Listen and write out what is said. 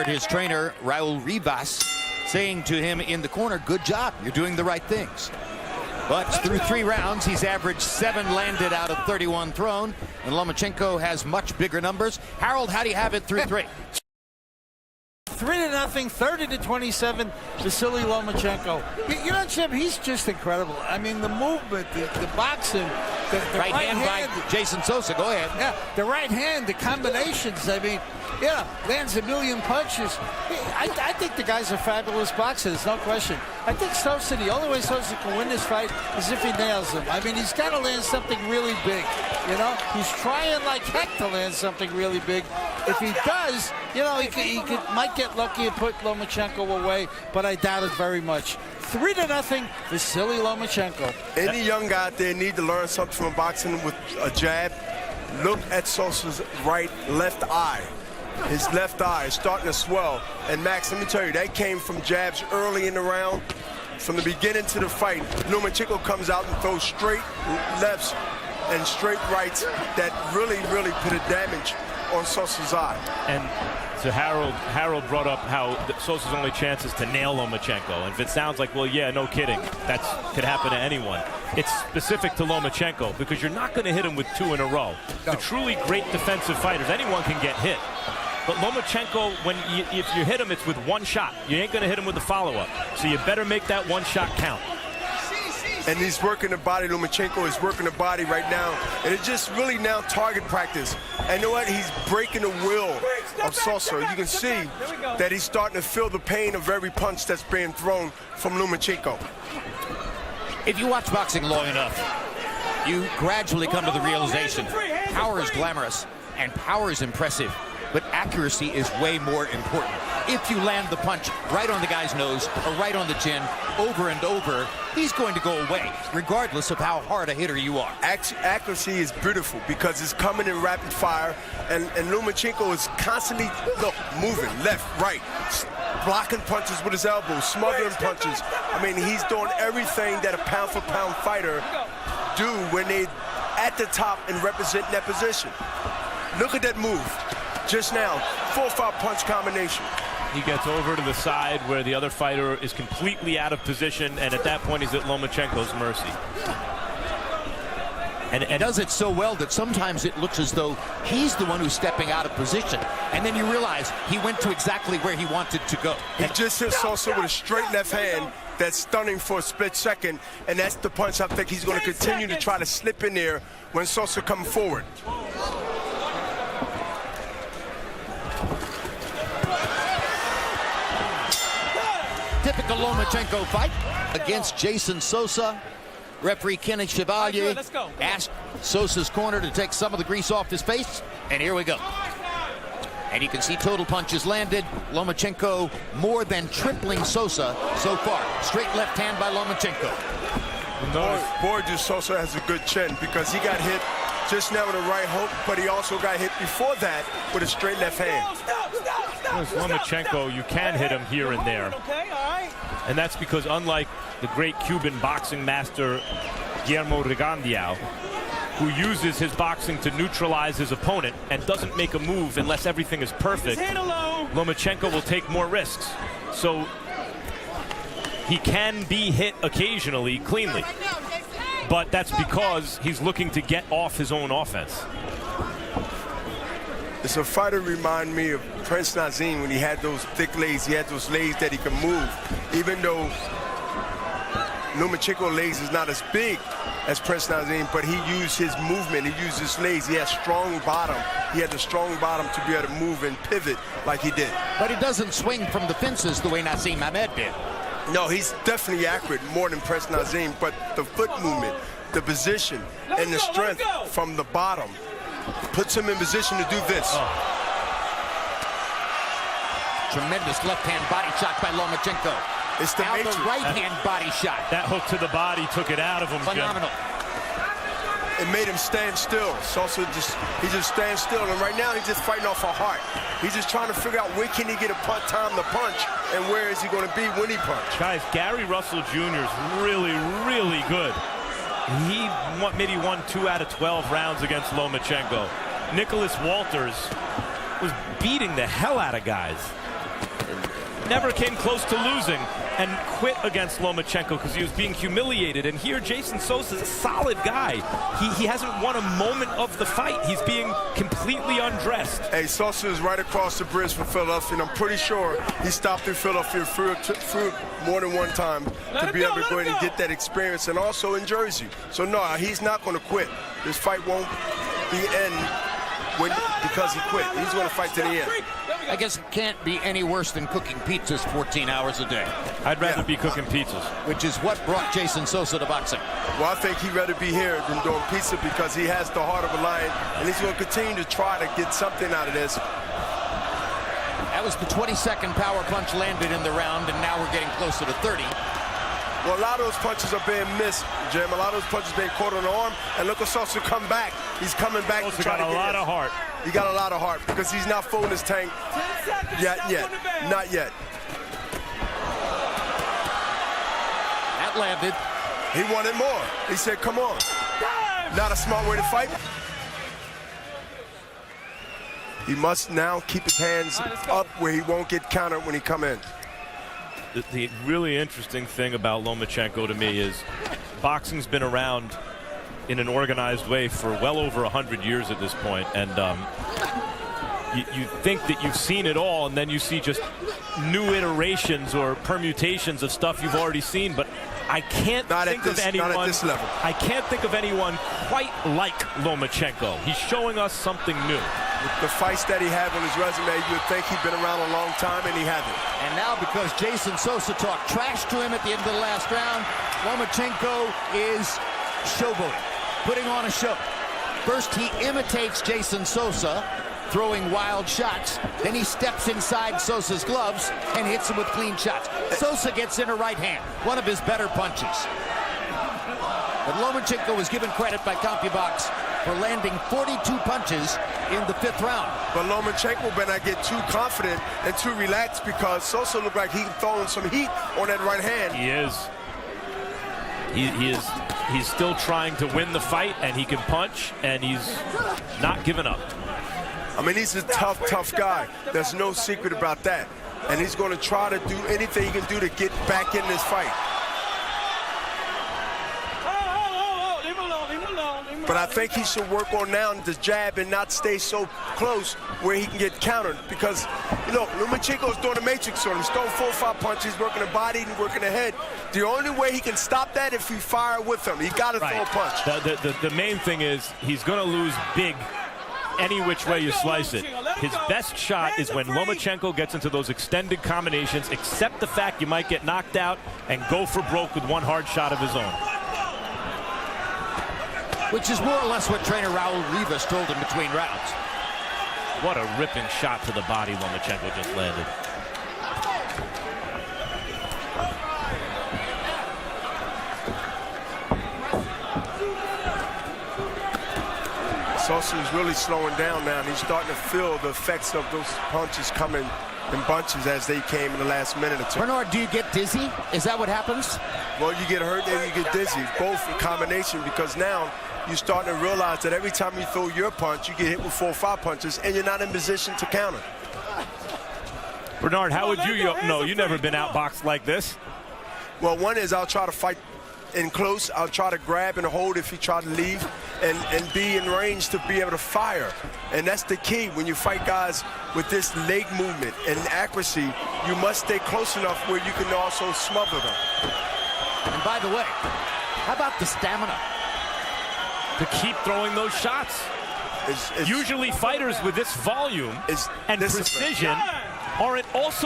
heard his trainer, Raul Rivas, saying to him in the corner, good job, you're doing the right things. But through 3 rounds, he's averaged 7 landed out of 31 thrown, and Lomachenko has much bigger numbers. Harold, how do you have it through 3? 3-0, 30-27, Vasiliy Lomachenko. You know, Jim, he's just incredible. I mean, the movement, the boxing, the right hand by Jason Sosa. Go ahead. Yeah, the right hand, the combinations. I mean, yeah, lands a million punches. I think the guy's a fabulous boxer. There's no question. I think Sosa, the only way Sosa can win this fight is if he nails him. I mean, he's got to land something really big. You know, he's trying like heck to land something really big. If he does, you know, he might get lucky and put Lomachenko away, but I doubt it very much. 3-0, Vasiliy Lomachenko. Any young guy out there need to learn something from boxing with a jab. Look at Sosa's left eye. His left eye is starting to swell. And Max, let me tell you, that came from jabs early in the round. From the beginning to the fight, Lomachenko comes out and throws straight lefts and straight rights that really put a damage on Sosa's eye. And so Harold brought up how Sosa's only chance is to nail Lomachenko. And if it sounds like, well, yeah, no kidding, that could happen to anyone. It's specific to Lomachenko because you're not going to hit him with 2 in a row. No. The truly great defensive fighters, anyone can get hit. But Lomachenko, if you hit him, it's with 1 shot. You ain't going to hit him with a follow-up. So you better make that 1 shot count. And he's working the body. Lomachenko is working the body right now. And it's just really now target practice. And you know what? He's breaking the will of Sosa. You can see that he's starting to feel the pain of every punch that's being thrown from Lomachenko. If you watch boxing long enough, you gradually come to the realization power is glamorous and power is impressive, but accuracy is way more important. If you land the punch right on the guy's nose or right on the chin over and over, he's going to go away, regardless of how hard a hitter you are. Accuracy is beautiful because it's coming in rapid fire, and Lomachenko is constantly, moving left, right, blocking punches with his elbows, smothering punches. I mean, he's doing everything that a pound-for-pound fighter do when they at the top and represent that position. Look at that move. Just now, 4 or 5 punch combination. He gets over to the side where the other fighter is completely out of position, and at that point he's at Lomachenko's mercy. And does it so well that sometimes it looks as though he's the one who's stepping out of position, and then you realize he went to exactly where he wanted to go. He just hit Sosa with a straight left hand that's stunning for a split second, and that's the punch I think he's going to continue to try to slip in there when Sosa comes forward. Typical Lomachenko fight against Jason Sosa. Referee Kenny Chevalier asked Sosa's corner to take some of the grease off his face, and here we go. And you can see total punches landed. Lomachenko more than tripling Sosa so far. Straight left hand by Lomachenko. Boy, Sosa has a good chin because he got hit just now with a right hook, but he also got hit before that with a straight left hand. With Lomachenko, you can hit him here and there. And that's because unlike the great Cuban boxing master Guillermo Rigondeaux, who uses his boxing to neutralize his opponent and doesn't make a move unless everything is perfect, Lomachenko will take more risks. So he can be hit occasionally cleanly, but that's because he's looking to get off his own offense. It's a fighter remind me of Prince Nazim when he had those thick legs. He had those legs that he could move. Even though Lomachenko's legs is not as big as Prince Nazim, but he used his movement. He used his legs. He had strong bottom. He had the strong bottom to be able to move and pivot like he did. But he doesn't swing from the fences the way Naseem Hamed did. No, he's definitely accurate more than Prince Nazim, but the foot movement, the position, and the strength from the bottom puts him in position to do this. Tremendous left-hand body shot by Lomachenko. It's the now matrix. The right-hand body shot. That hook to the body took it out of him. Phenomenal. It made him stand still. Sosa he just stands still, and right now he's just fighting off a heart. He's just trying to figure out where can he get a time to punch, and where is he going to be when he punch. Guys, Gary Russell Jr. is really, really good. He maybe won 2 out of 12 rounds against Lomachenko. Nicholas Walters was beating the hell out of guys. never came close to losing and quit against Lomachenko because he was being humiliated. And here, Jason Sosa is a solid guy. He hasn't won a moment of the fight. He's being completely undressed. Hey, Sosa is right across the bridge from Philadelphia, and I'm pretty sure he stopped in Philadelphia through more than one time to be able to go in and get that experience, and also in Jersey. So, no, he's not going to quit. This fight won't be end because he quit. He's going to fight to the end. I guess it can't be any worse than cooking pizzas 14 hours a day. I'd rather be cooking pizzas. Which is what brought Jason Sosa to boxing. Well, I think he'd rather be here than doing pizza because he has the heart of a lion, and he's going to continue to try to get something out of this. That was the 22nd power punch landed in the round, and now we're getting closer to 30. Well, a lot of those punches are being missed, Jim. A lot of those punches being caught on the arm, and look at Sosa come back. He's coming back to try to get a lot of heart. He got a lot of heart because he's not filling his tank yet. Not yet. That landed. He wanted more. He said, come on. Not a smart way to fight. He must now keep his hands up where he won't get countered when he come in. The really interesting thing about Lomachenko to me is boxing's been around in an organized way for well over 100 years at this point, and you think that you've seen it all, and then you see just new iterations or permutations of stuff you've already seen. But I can't think of anyone. Not at this level. I can't think of anyone quite like Lomachenko. He's showing us something new. With the fights that he had on his resume, you would think he'd been around a long time, and he hasn't. And now, because Jason Sosa talked trash to him at the end of the last round, Lomachenko is showboating, putting on a show. First, he imitates Jason Sosa, throwing wild shots. Then he steps inside Sosa's gloves and hits him with clean shots. Sosa gets in a right hand, one of his better punches. But Lomachenko was given credit by CompuBox for landing 42 punches in the 5th round. But Lomachenko better not get too confident and too relaxed because Sosa looked like he's throwing some heat on that right hand. He is. He's still trying to win the fight, and he can punch, and he's not giving up. I mean, he's a tough guy. There's no secret about that. And he's going to try to do anything he can do to get back in this fight. But I think he should work on now the jab and not stay so close where he can get countered. Because, you know, Lomachenko's doing the matrix on him. He's throwing 4 or 5 punches, working the body and working the head. The only way he can stop that if he fire with him. He got to throw a punch. The main thing is he's going to lose big any which way you slice it. His best shot is when Lomachenko gets into those extended combinations, accept the fact you might get knocked out, and go for broke with one hard shot of his own. Which is more or less what trainer Raul Rivas told him between rounds. What a ripping shot to the body Lomachenko just landed. Sosa is really slowing down now, and he's starting to feel the effects of those punches coming in bunches as they came in the last minute or two. Bernard, do you get dizzy? Is that what happens? Well, you get hurt and you get dizzy, both in combination, because now you're starting to realize that every time you throw your punch, you get hit with 4 or 5 punches, and you're not in position to counter. Bernard, how would you know? You've never been outboxed like this. Well, one is I'll try to fight in close. I'll try to grab and hold if he try to leave, and be in range to be able to fire. And that's the key when you fight guys with this leg movement and accuracy. You must stay close enough where you can also smother them. And by the way, how about the stamina? To keep throwing those shots. Usually fighters with this volume and precision aren't also